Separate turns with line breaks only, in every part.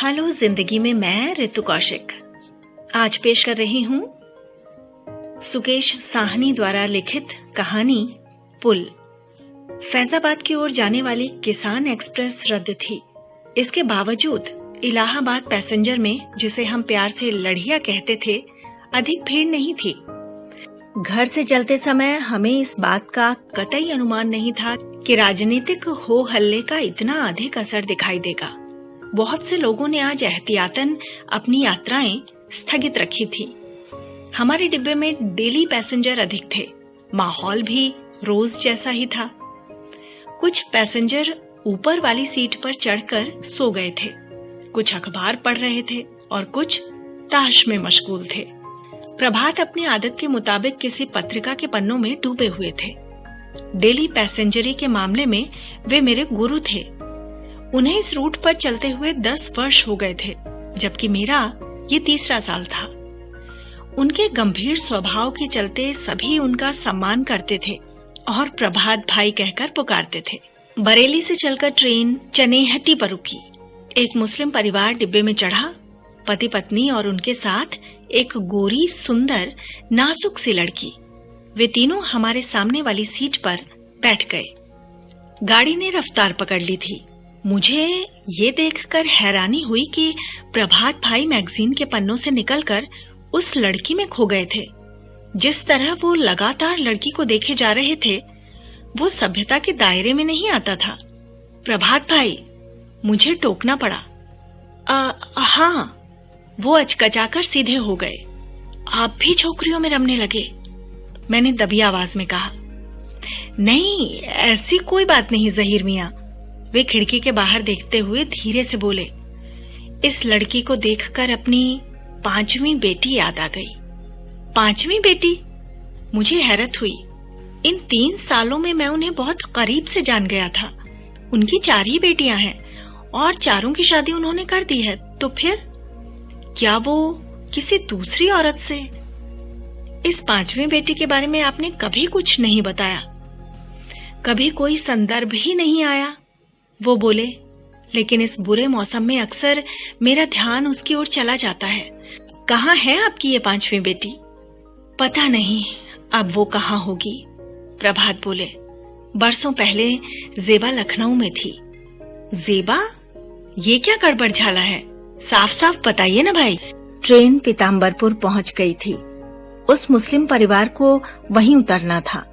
Hello जिंदगी में मैं ऋतु कौशिक आज पेश कर रही हूँ सुकेश साहनी द्वारा लिखित कहानी पुल। फैजाबाद की ओर जाने वाली किसान एक्सप्रेस रद्द थी। इसके बावजूद इलाहाबाद पैसेंजर में, जिसे हम प्यार से लड़िया कहते थे, अधिक भीड़ नहीं थी। घर से चलते समय हमें इस बात का कतई अनुमान नहीं था कि राजनीतिक हो हल्ले का इतना अधिक असर दिखाई देगा। बहुत से लोगों ने आज एहतियातन अपनी यात्राएं स्थगित रखी थी। हमारे डिब्बे में डेली पैसेंजर अधिक थे। माहौल भी रोज जैसा ही था। कुछ पैसेंजर ऊपर वाली सीट पर चढ़कर सो गए थे, कुछ अखबार पढ़ रहे थे और कुछ ताश में मशगूल थे। प्रभात अपनी आदत के मुताबिक किसी पत्रिका के पन्नों में डूबे हुए थे। डेली पैसेंजरी के मामले में वे मेरे गुरु थे। उन्हें इस रूट पर चलते हुए 10 वर्ष हो गए थे, जबकि मेरा ये तीसरा साल था। उनके गंभीर स्वभाव के चलते सभी उनका सम्मान करते थे और प्रभात भाई कहकर पुकारते थे। बरेली से चलकर ट्रेन चनेहट्टी पर रुकी। एक मुस्लिम परिवार डिब्बे में चढ़ा। पति पत्नी और उनके साथ एक गोरी सुंदर नाजुक सी लड़की। वे तीनों हमारे सामने वाली सीट पर बैठ गए। गाड़ी ने रफ्तार पकड़ ली थी। मुझे ये देखकर हैरानी हुई कि प्रभात भाई मैगजीन के पन्नों से निकलकर उस लड़की में खो गए थे। जिस तरह वो लगातार लड़की को देखे जा रहे थे, वो सभ्यता के दायरे में नहीं आता था। प्रभात भाई, मुझे टोकना पड़ा। हाँ, वो अचकचाकर सीधे हो गए। आप भी छोकरियों में रमने लगे? मैंने दबी आवाज में कहा। नहीं, ऐसी कोई बात नहीं जहीर मियां। वे खिड़की के बाहर देखते हुए धीरे से बोले। इस लड़की को देखकर अपनी 5वीं बेटी याद आ गई। 5वीं बेटी? मुझे हैरत हुई। इन 3 सालों में मैं उन्हें बहुत करीब से जान गया था। उनकी 4 ही बेटियां हैं और चारों की शादी उन्होंने कर दी है। तो फिर क्या वो किसी दूसरी औरत से? इस 5वीं बेटी के बारे में आपने कभी कुछ नहीं बताया, कभी कोई संदर्भ ही नहीं आया। वो बोले, लेकिन इस बुरे मौसम में अक्सर मेरा ध्यान उसकी ओर चला जाता है। कहाँ है आपकी ये 5वीं बेटी? पता नहीं अब वो कहाँ होगी। प्रभात बोले, बरसों पहले जेबा लखनऊ में थी। जेबा? ये क्या गड़बड़ झाला है? साफ साफ बताइए ना भाई। ट्रेन पीताम्बरपुर पहुंच गई थी। उस मुस्लिम परिवार को वहीं उतरना था।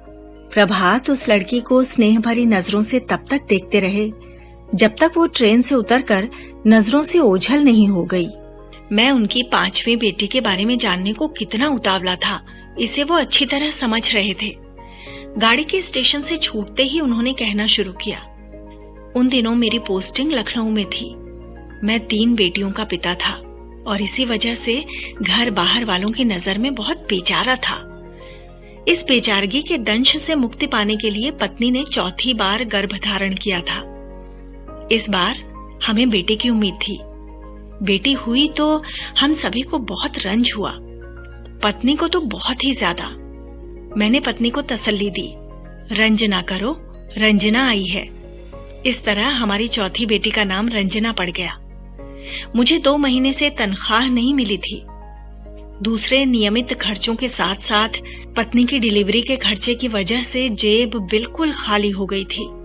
प्रभात उस लड़की को स्नेह भरी नजरों से तब तक देखते रहे जब तक वो ट्रेन से उतरकर नजरों से ओझल नहीं हो गई। मैं उनकी 5वीं बेटी के बारे में जानने को कितना उतावला था, इसे वो अच्छी तरह समझ रहे थे। गाड़ी के स्टेशन से छूटते ही उन्होंने कहना शुरू किया। उन दिनों मेरी पोस्टिंग लखनऊ में थी। मैं 3 बेटियों का पिता था और इसी वजह से घर बाहर वालों की नजर में बहुत बेचारा था। इस बेचारगी के दंश से मुक्ति पाने के लिए पत्नी ने 4थी बार गर्भ धारण किया था। इस बार हमें बेटे की उम्मीद थी। बेटी हुई तो हम सभी को बहुत रंज हुआ, पत्नी को तो बहुत ही ज्यादा। मैंने पत्नी को तसल्ली दी, रंज ना करो, रंजना आई है। इस तरह हमारी 4थी बेटी का नाम रंजना पड़ गया। मुझे 2 महीने से तनख्वाह नहीं मिली थी। दूसरे नियमित खर्चों के साथ साथ पत्नी की डिलीवरी के खर्चे की वजह से जेब बिल्कुल खाली हो गई थी।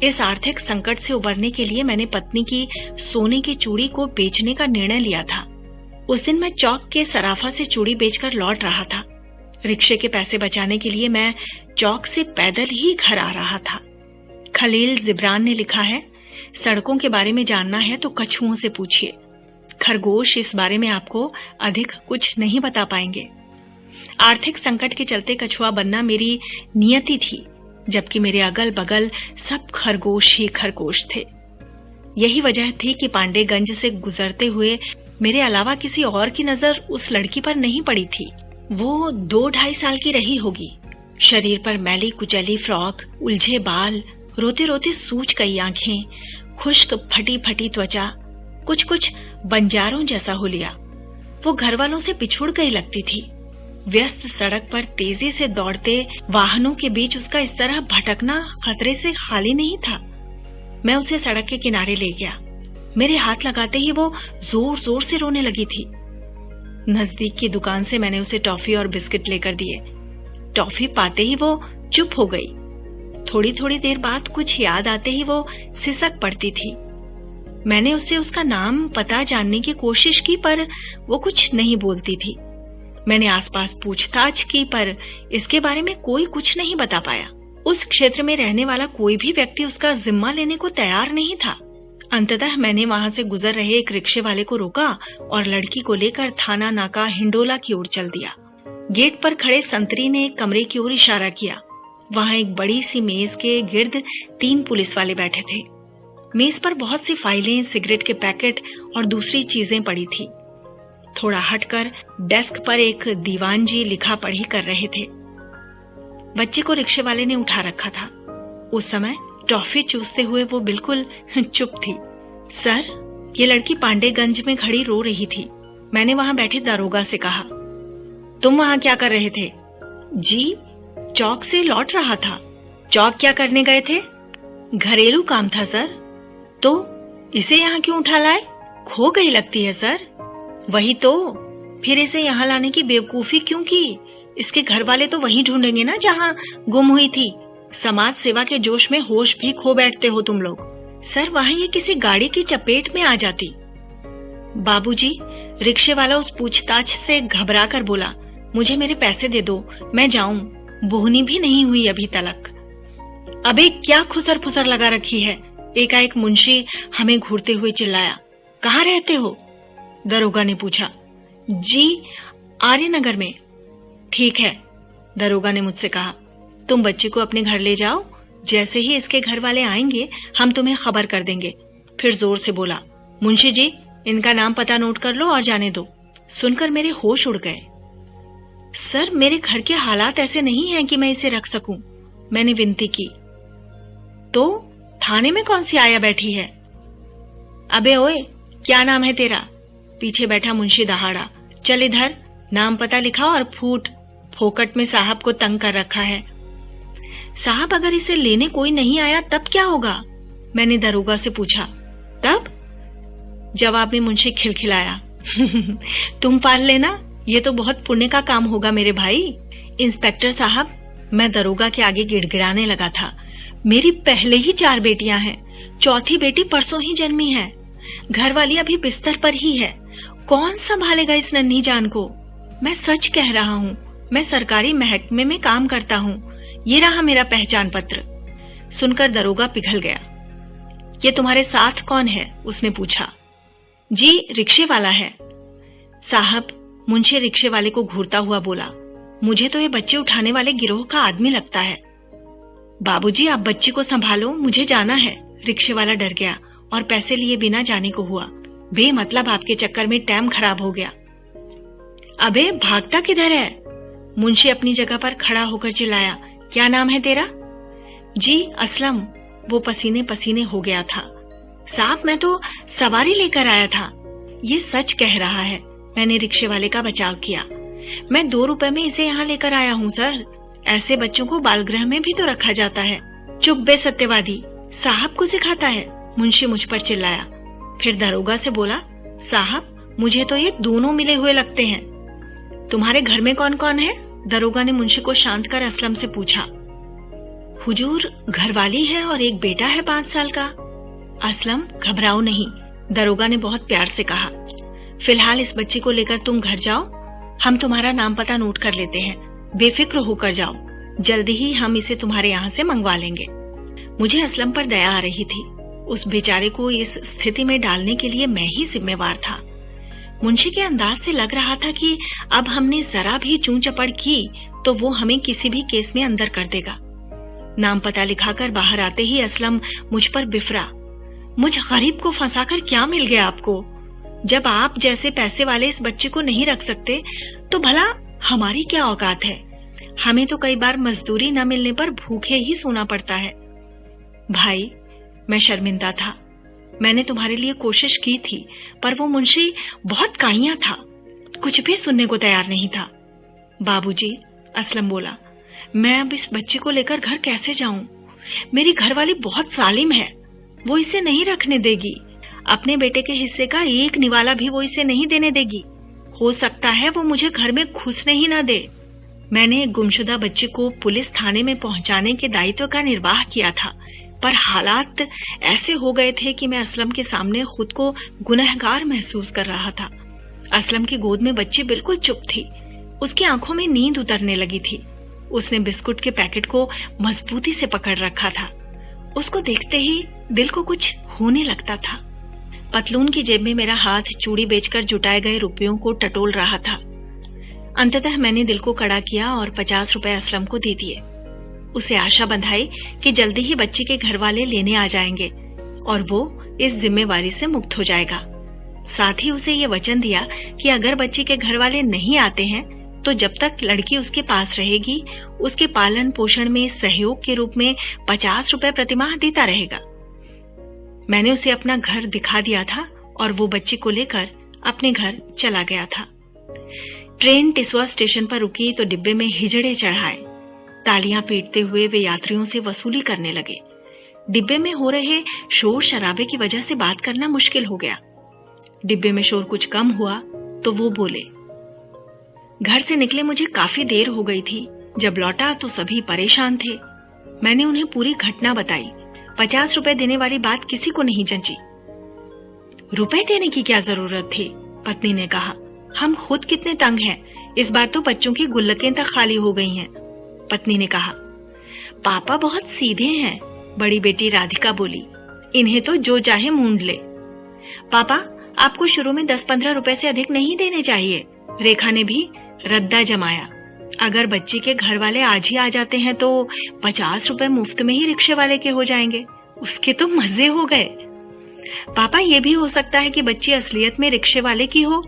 इस आर्थिक संकट से उबरने के लिए मैंने पत्नी की सोने की चूड़ी को बेचने का निर्णय लिया था। उस दिन मैं चौक के सराफा से चूड़ी बेचकर लौट रहा था। रिक्शे के पैसे बचाने के लिए मैं चौक से पैदल ही घर आ रहा था। खलील जिब्रान ने लिखा है, सड़कों के बारे में जानना है तो कछुओं से पूछिए। खरगोश इस बारे में आपको अधिक कुछ नहीं बता पाएंगे। आर्थिक संकट के चलते कछुआ बनना मेरी नियति थी, जबकि मेरे अगल बगल सब खरगोश ही खरगोश थे। यही वजह थी कि पांडेगंज से गुजरते हुए मेरे अलावा किसी और की नजर उस लड़की पर नहीं पड़ी थी। वो 2-2.5 साल की रही होगी। शरीर पर मैली कुचैली फ्रॉक, उलझे बाल, रोते रोते सूज गई आंखें, खुश्क फटी फटी त्वचा, कुछ कुछ बंजारों जैसा हुलिया। वो घर वालों से पिछुड़ गई लगती थी। व्यस्त सड़क पर तेजी से दौड़ते वाहनों के बीच उसका इस तरह भटकना खतरे से खाली नहीं था। मैं उसे सड़क के किनारे ले गया। मेरे हाथ लगाते ही वो जोर जोर से रोने लगी थी। नजदीक की दुकान से मैंने उसे टॉफी और बिस्किट लेकर दिए। टॉफी पाते ही वो चुप हो गई। थोड़ी थोड़ी देर बाद कुछ याद आते ही वो सिसक पड़ती थी। मैंने उससे उसका नाम पता जानने की कोशिश की, पर वो कुछ नहीं बोलती थी। मैंने आसपास पूछताछ की, पर इसके बारे में कोई कुछ नहीं बता पाया। उस क्षेत्र में रहने वाला कोई भी व्यक्ति उसका जिम्मा लेने को तैयार नहीं था। अंततः मैंने वहां से गुजर रहे एक रिक्शे वाले को रोका और लड़की को लेकर थाना नाका हिंडोला की ओर चल दिया। गेट पर खड़े संतरी ने एक कमरे की ओर इशारा किया। वहां एक बड़ी सी मेज के गिर्द 3 पुलिस वाले बैठे थे। मेज पर बहुत सी फाइलें, सिगरेट के पैकेट और दूसरी चीजें पड़ी थी। थोड़ा हटकर डेस्क पर एक दीवान जी लिखा पढ़ी कर रहे थे। बच्चे को रिक्शे वाले ने उठा रखा था। उस समय टॉफी चूसते हुए वो बिल्कुल चुप थी। सर, ये लड़की पांडेगंज में खड़ी रो रही थी। मैंने वहां बैठे दारोगा से कहा। तुम वहां क्या कर रहे थे? जी, चौक से लौट रहा था। चौक क्या करने गए थे? घरेलू काम था सर। तो इसे यहाँ क्यों उठा लाए? खो गई लगती है सर। वही तो, फिर इसे यहाँ लाने की बेवकूफी क्यों की? इसके घर वाले तो वहीं ढूंढेंगे ना जहाँ गुम हुई थी। समाज सेवा के जोश में होश भी खो बैठते हो तुम लोग। सर, वहाँ ये किसी गाड़ी की चपेट में आ जाती। बाबूजी, रिक्शे वाला उस पूछताछ से घबरा कर बोला, मुझे मेरे पैसे दे दो, मैं जाऊं। बोहनी भी नहीं हुई अभी तलक। अबे क्या खुसर फुसर लगा रखी है? एकाएक मुंशी हमें घूरते हुए चिल्लाया। कहाँ रहते हो? दरोगा ने पूछा। जी, आर्यनगर में। ठीक है, दरोगा ने मुझसे कहा। तुम बच्चे को अपने घर ले जाओ। जैसे ही इसके घर वाले आएंगे हम तुम्हें खबर कर देंगे। फिर जोर से बोला, मुंशी जी, इनका नाम पता नोट कर लो और जाने दो। सुनकर मेरे होश उड़ गए। सर, मेरे घर के हालात ऐसे नहीं हैं कि मैं इसे रख सकूं, मैंने विनती की। तो थाने में कौन सी आया बैठी है? अबे ओए, क्या नाम है तेरा? पीछे बैठा मुंशी दहाड़ा। चल इधर, नाम पता लिखा और फूट। फोकट में साहब को तंग कर रखा है। साहब, अगर इसे लेने कोई नहीं आया तब क्या होगा? मैंने दरोगा से पूछा। तब? जवाब में मुंशी खिलखिलाया। तुम पाल लेना, ये तो बहुत पुण्य का काम होगा मेरे भाई। इंस्पेक्टर साहब, मैं दरोगा के आगे गिड़गिड़ाने लगा था। मेरी पहले ही 4 बेटियां हैं। चौथी बेटी परसों ही जन्मी है। घर वाली अभी बिस्तर पर ही है। कौन संभालेगा इस नन्ही जान को? मैं सच कह रहा हूँ, मैं सरकारी महकमे में काम करता हूँ। ये रहा मेरा पहचान पत्र। सुनकर दरोगा पिघल गया। ये तुम्हारे साथ कौन है? उसने पूछा। जी, रिक्शे वाला है। साहब, मुंशी रिक्शे वाले को घूरता हुआ बोला, मुझे तो ये बच्चे उठाने वाले गिरोह का आदमी लगता है। बाबूजी, आप बच्ची को संभालो, मुझे जाना है। रिक्शे वाला डर गया और पैसे लिए बिना जाने को हुआ। बेमतलब आपके चक्कर में टाइम खराब हो गया। अबे भागता किधर है? मुंशी अपनी जगह पर खड़ा होकर चिल्लाया। क्या नाम है तेरा? जी, असलम। वो पसीने पसीने हो गया था। साहब, मैं तो सवारी लेकर आया था। ये सच कह रहा है। मैंने रिक्शे वाले का बचाव किया। मैं 2 रुपए में इसे यहाँ लेकर आया हूँ सर। ऐसे बच्चों को बालगृह में भी तो रखा जाता है। चुप बे सत्यवादी, साहब को सिखाता है। मुंशी मुझ पर चिल्लाया। फिर दरोगा से बोला, साहब, मुझे तो ये दोनों मिले हुए लगते हैं। तुम्हारे घर में कौन कौन है? दरोगा ने मुंशी को शांत कर असलम से पूछा। हुजूर, घरवाली है और एक बेटा है 5 साल का। असलम, घबराओ नहीं, दरोगा ने बहुत प्यार से कहा। फिलहाल इस बच्ची को लेकर तुम घर जाओ। हम तुम्हारा नाम पता नोट कर लेते हैं। बेफिक्र होकर जाओ। जल्दी ही हम इसे तुम्हारे यहाँ से मंगवा लेंगे। मुझे असलम पर दया आ रही थी। उस बेचारे को इस स्थिति में डालने के लिए मैं ही जिम्मेवार था। मुंशी के अंदाज से लग रहा था कि अब हमने जरा भी चूं चपड़ की तो वो हमें किसी भी केस में अंदर कर देगा। नाम पता लिखाकर बाहर आते ही असलम मुझ पर बिफरा। मुझ गरीब को फंसाकर क्या मिल गया आपको? जब आप जैसे पैसे वाले इस बच्चे को नहीं रख सकते तो भला हमारी क्या औकात है? हमें तो कई बार मजदूरी न मिलने पर भूखे ही सोना पड़ता है। भाई, मैं शर्मिंदा था। मैंने तुम्हारे लिए कोशिश की थी, पर वो मुंशी बहुत काइया था। कुछ भी सुनने को तैयार नहीं था। बाबूजी, असलम बोला, मैं अब इस बच्चे को लेकर घर कैसे जाऊं? मेरी घरवाली बहुत सालिम है, वो इसे नहीं रखने देगी। अपने बेटे के हिस्से का एक निवाला भी वो इसे नहीं देने देगी। हो सकता है वो मुझे घर में घुसने ही ना दे। मैंने एक गुमशुदा बच्चे को पुलिस थाने में पहुंचाने के दायित्व का निर्वाह किया था, पर हालात ऐसे हो गए थे कि मैं असलम के सामने खुद को गुनहगार महसूस कर रहा था। असलम की गोद में बच्ची बिल्कुल चुप थी। उसकी आंखों में नींद उतरने लगी थी। उसने बिस्कुट के पैकेट को मजबूती से पकड़ रखा था। उसको देखते ही दिल को कुछ होने लगता था। पतलून की जेब में मेरा हाथ चूड़ी बेचकर जुटाए गए रुपयों को टटोल रहा था। अंततः मैंने दिल को कड़ा किया और 50 रुपए असलम को दे दिए। उसे आशा बंधाई कि जल्दी ही बच्ची के घर वाले लेने आ जाएंगे और वो इस जिम्मेवारी से मुक्त हो जाएगा। साथ ही उसे ये वचन दिया कि अगर बच्ची के घर वाले नहीं आते हैं तो जब तक लड़की उसके पास रहेगी, उसके पालन पोषण में सहयोग के रूप में 50 रुपए प्रतिमाह देता रहेगा। मैंने उसे अपना घर दिखा दिया था और वो बच्ची को लेकर अपने घर चला गया था। ट्रेन टिसवा स्टेशन पर रुकी तो डिब्बे में हिजड़े चढ़ाए। तालियां पीटते हुए वे यात्रियों से वसूली करने लगे। डिब्बे में हो रहे शोर शराबे की वजह से बात करना मुश्किल हो गया। डिब्बे में शोर कुछ कम हुआ तो वो बोले। घर से निकले मुझे काफी देर हो गई थी। जब लौटा तो सभी परेशान थे। मैंने उन्हें पूरी घटना बताई। 50 रुपए देने वाली बात किसी को नहीं जंची। रुपए देने की क्या जरूरत थी? पत्नी ने कहा। हम खुद कितने तंग हैं। इस बार तो बच्चों की गुल्लकें तक खाली हो गई हैं। पत्नी ने कहा। पापा बहुत सीधे हैं, बड़ी बेटी राधिका बोली। इन्हें तो जो चाहे मूंड ले। पापा, आपको शुरू में 10-15 रुपए से अधिक नहीं देने चाहिए। रेखा ने भी रद्दा जमाया। अगर बच्ची के घर वाले आज ही आ जाते हैं तो 50 रुपए मुफ्त में ही रिक्शे वाले के हो जाएंगे। उसके तो मजे हो गए। पापा, ये भी हो सकता है कि बच्ची असलियत में रिक्शे वाले की हो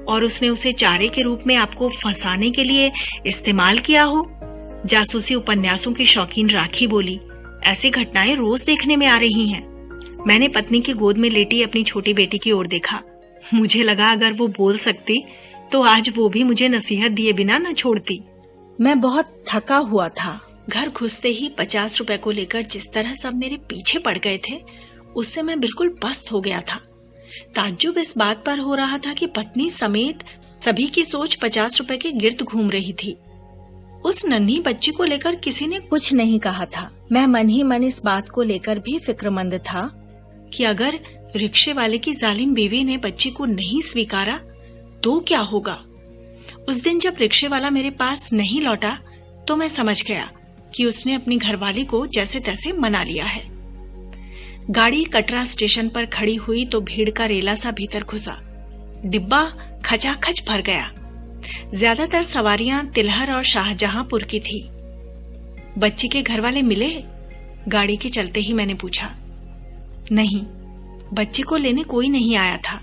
और उसने उसे चारे के रूप में आपको फंसाने के लिए इस्तेमाल किया हो। जासूसी उपन्यासों की शौकीन राखी बोली। ऐसी घटनाएं रोज देखने में आ रही हैं। मैंने पत्नी की गोद में लेटी अपनी छोटी बेटी की ओर देखा। मुझे लगा अगर वो बोल सकती तो आज वो भी मुझे नसीहत दिए बिना न छोड़ती। मैं बहुत थका हुआ था। घर घुसते ही 50 रुपए को लेकर जिस तरह सब मेरे पीछे पड़ गए थे, उससे मैं बिल्कुल पस्त हो गया था। ताज्जुब इस बात पर हो रहा था कि पत्नी समेत सभी की सोच 50 रुपए के गिर्द घूम रही थी। उस नन्ही बच्ची को लेकर किसी ने कुछ नहीं कहा था। मैं मन ही मन इस बात को लेकर भी फिक्रमंद था कि अगर रिक्शे वाले की जालिम बीवी ने बच्ची को नहीं स्वीकारा तो क्या होगा। उस दिन जब रिक्शे वाला मेरे पास नहीं लौटा तो मैं समझ गया कि उसने अपनी घरवाली को जैसे तैसे मना लिया है। गाड़ी कटरा स्टेशन पर खड़ी हुई तो भीड़ का रेला सा भीतर घुसा। डिब्बा खचाखच भर गया। ज्यादातर सवारियां तिलहर और शाहजहांपुर की थी। बच्ची के घर वाले मिले? गाड़ी के चलते ही मैंने पूछा। नहीं, बच्ची को लेने कोई नहीं आया था।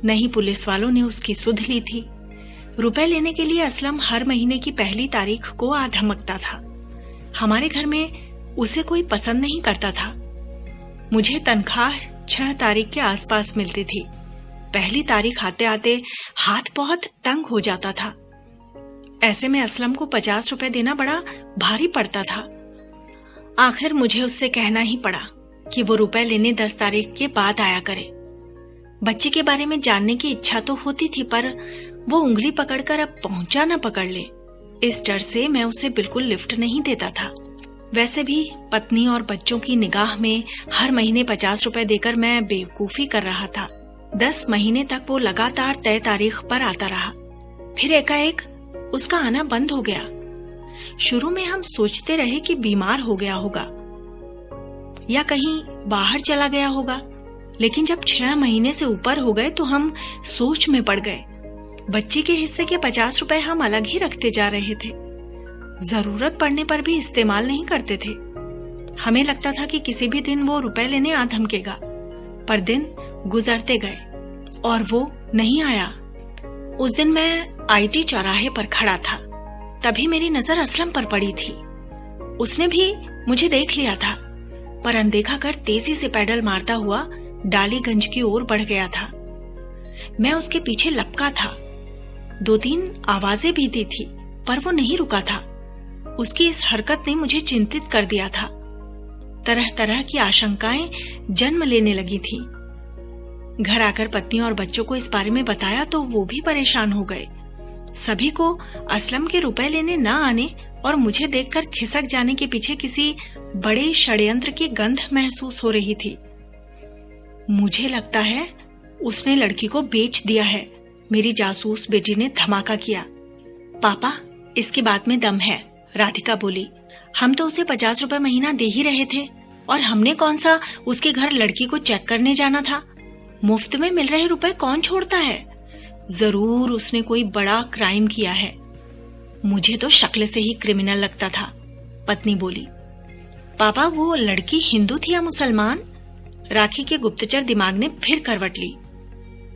नहीं पुलिस वालों ने उसकी सुध ली थी। रुपए लेने के लिए असलम हर महीने की पहली तारीख को आ धमकता था। हमारे घर में उसे कोई पसंद नहीं करता था। मुझे तनख्वाह 6 तारीख के आसपास मिलती थी। पहली तारीख आते आते हाथ बहुत तंग हो जाता था। ऐसे में असलम को 50 रुपए देना बड़ा भारी पड़ता था। आखिर मुझे उससे कहना ही पड़ा कि वो रुपए लेने 10 तारीख के बाद आया करे। बच्ची के बारे में जानने की इच्छा तो होती थी, पर वो उंगली पकड़कर अब पहुंचा न पकड़ ले, इस डर से मैं उसे बिल्कुल लिफ्ट नहीं देता था। वैसे भी पत्नी और बच्चों की निगाह में हर महीने 50 रुपए देकर मैं बेवकूफी कर रहा था। 10 महीने तक वो लगातार तय तारीख पर आता रहा। फिर एकाएक उसका आना बंद हो गया। शुरू में हम सोचते रहे कि बीमार हो गया होगा या कहीं बाहर चला गया होगा, लेकिन जब 6 महीने से ऊपर हो गए तो हम सोच में पड़ गए। बच्ची के हिस्से के 50 रुपए हम अलग ही रखते जा रहे थे। जरूरत पड़ने पर भी इस्तेमाल नहीं करते थे। हमें लगता था कि किसी भी दिन वो रुपए लेने आ धमकेगा, पर दिन गुजरते गए और वो नहीं आया। उस दिन मैं आईटी चौराहे पर खड़ा था। तभी मेरी नजर असलम पर पड़ी थी। उसने भी मुझे देख लिया था, पर अनदेखा कर तेजी से पैडल मारता हुआ डालीगंज की ओर बढ़ गया था। मैं उसके पीछे लपका था। 2-3 आवाजें भी दी थी, पर वो नहीं रुका था। उसकी इस हरकत ने मुझे चिंतित कर दिया था। तरह तरह की आशंकाएं जन्म लेने लगी थी। घर आकर पत्नी और बच्चों को इस बारे में बताया तो वो भी परेशान हो गए। सभी को असलम के रुपए लेने न आने और मुझे देखकर खिसक जाने के पीछे किसी बड़े षड्यंत्र की गंध महसूस हो रही थी। मुझे लगता है उसने लड़की को बेच दिया है, मेरी जासूस बेटी ने धमाका किया। पापा, इसकी बात में दम है, राधिका बोली। हम तो उसे 50 रुपए महीना दे ही रहे थे और हमने कौन सा उसके घर लड़की को चेक करने जाना था। मुफ्त में मिल रहे रुपए कौन छोड़ता है? जरूर उसने कोई बड़ा क्राइम किया है। मुझे तो शक्ल से ही क्रिमिनल लगता था, पत्नी बोली। पापा, वो लड़की हिंदू थी या मुसलमान? राखी के गुप्तचर दिमाग ने फिर करवट ली।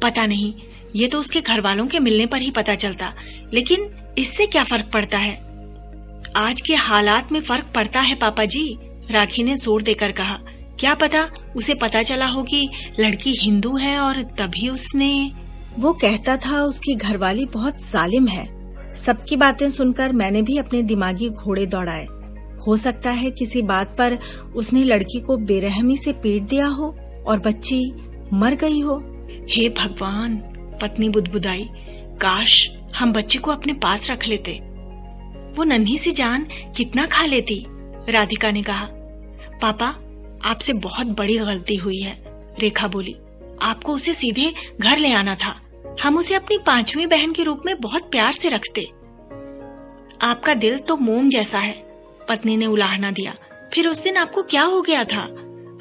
पता नहीं, ये तो उसके घर वालों के मिलने पर ही पता चलता, लेकिन इससे क्या फर्क पड़ता है? आज के हालात में फर्क पड़ता है पापा जी, राखी ने जोर देकर कहा। क्या पता उसे पता चला हो कि लड़की हिंदू है और तभी उसने। वो कहता था उसकी घरवाली बहुत जालिम है। सबकी बातें सुनकर मैंने भी अपने दिमागी घोड़े दौड़ाए। हो सकता है किसी बात पर उसने लड़की को बेरहमी से पीट दिया हो और बच्ची मर गई हो। हे भगवान, पत्नी बुदबुदाई। काश हम बच्ची को अपने पास रख लेते, वो नन्ही सी जान कितना खा लेती, राधिका ने कहा। पापा, आपसे बहुत बड़ी गलती हुई है, रेखा बोली। आपको उसे सीधे घर ले आना था। हम उसे अपनी 5वीं बहन के रूप में बहुत प्यार से रखते। आपका दिल तो मोम जैसा है, पत्नी ने उलाहना दिया। फिर उस दिन आपको क्या हो गया था?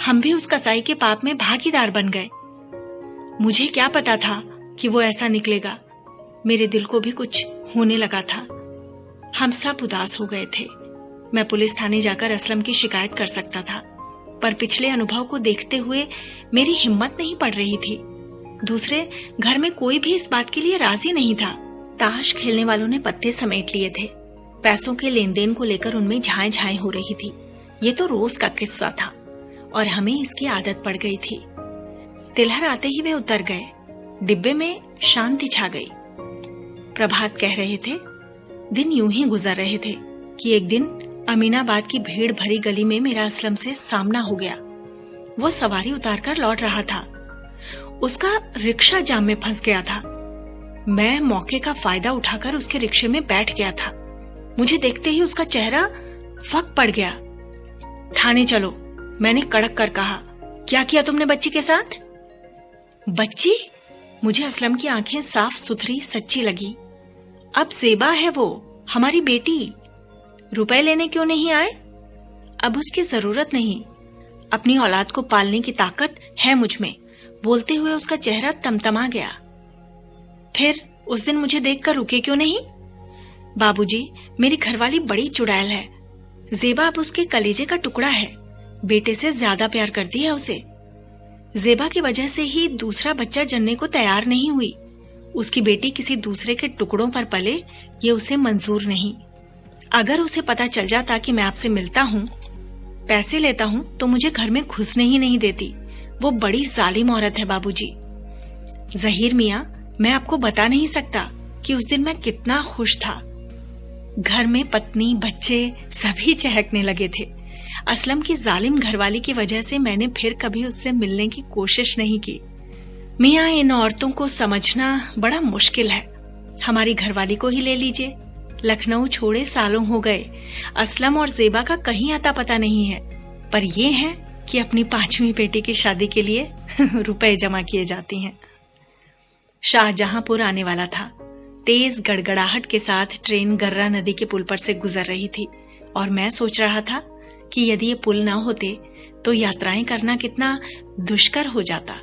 हम भी उस कसाई के पाप में भागीदार बन गए। मुझे क्या पता था कि वो ऐसा निकलेगा। मेरे दिल को भी कुछ होने लगा था। हम सब उदास हो गए थे। मैं पुलिस थाने जाकर असलम की शिकायत कर सकता था, पर पिछले अनुभव को देखते हुए मेरी हिम्मत नहीं पड़ रही थी। दूसरे, घर में कोई भी इस बात के लिए राजी नहीं था। ताश खेलने वालों ने पत्ते समेट लिए थे। पैसों के लेन देन को लेकर उनमें झाएं झाएं हो रही थी। ये तो रोज का किस्सा था और हमें इसकी आदत पड़ गई थी। तिलहर आते ही वे उतर गए। डिब्बे में शांति छा गई। प्रभात कह रहे थे। दिन यूं ही गुजर रहे थे कि एक दिन अमीनाबाद की भीड़ भरी गली में मेरा असलम से सामना हो गया। वो सवारी उतारकर लौट रहा था। उसका रिक्शा जाम में फंस गया था। मैं मौके का फायदा उठाकर उसके रिक्शे में बैठ गया था। मुझे देखते ही उसका चेहरा फक पड़ गया। थाने चलो, मैंने कड़क कर कहा। क्या किया तुमने बच्ची के साथ? बच्ची? मुझे असलम की आंखें साफ सुथरी सच्ची लगी। अब ज़ेबा है वो, हमारी बेटी। रुपए लेने क्यों नहीं आए? अब उसकी जरूरत नहीं। अपनी औलाद को पालने की ताकत है मुझ में। बोलते हुए उसका चेहरा तमतमा गया। फिर उस दिन मुझे देखकर रुके क्यों नहीं? बाबूजी, मेरी घरवाली बड़ी चुड़ैल है। ज़ेबा अब उसके कलेजे का टुकड़ा है। बेटे से ज्यादा प्यार करती है उसे। ज़ेबा की वजह से ही दूसरा बच्चा जनने को तैयार नहीं हुई। उसकी बेटी किसी दूसरे के टुकड़ों पर पले, ये उसे मंजूर नहीं। अगर उसे पता चल जाता कि मैं आपसे मिलता हूँ, पैसे लेता हूँ, तो मुझे घर में घुसने ही नहीं देती। वो बड़ी जालिम औरत है बाबूजी। जहीर मियाँ, मैं आपको बता नहीं सकता कि उस दिन मैं कितना खुश था। घर में पत्नी, बच्चे सभी चहकने लगे थे। असलम की जालिम घरवाली की वजह से मैंने फिर कभी उससे मिलने की कोशिश नहीं की। मियाँ, इन औरतों को समझना बड़ा मुश्किल है। हमारी घरवाली को ही ले लीजिए। लखनऊ छोड़े सालों हो गए। असलम और ज़ेबा का कहीं आता पता नहीं है, पर ये है कि अपनी 5वीं बेटी की शादी के लिए रुपए जमा किए जाती हैं। शाहजहांपुर आने वाला था। तेज गड़गड़ाहट के साथ ट्रेन गर्रा नदी के पुल पर से गुजर रही थी और मैं सोच रहा था कि यदि ये पुल न होते तो यात्राएं करना कितना दुष्कर हो जाता।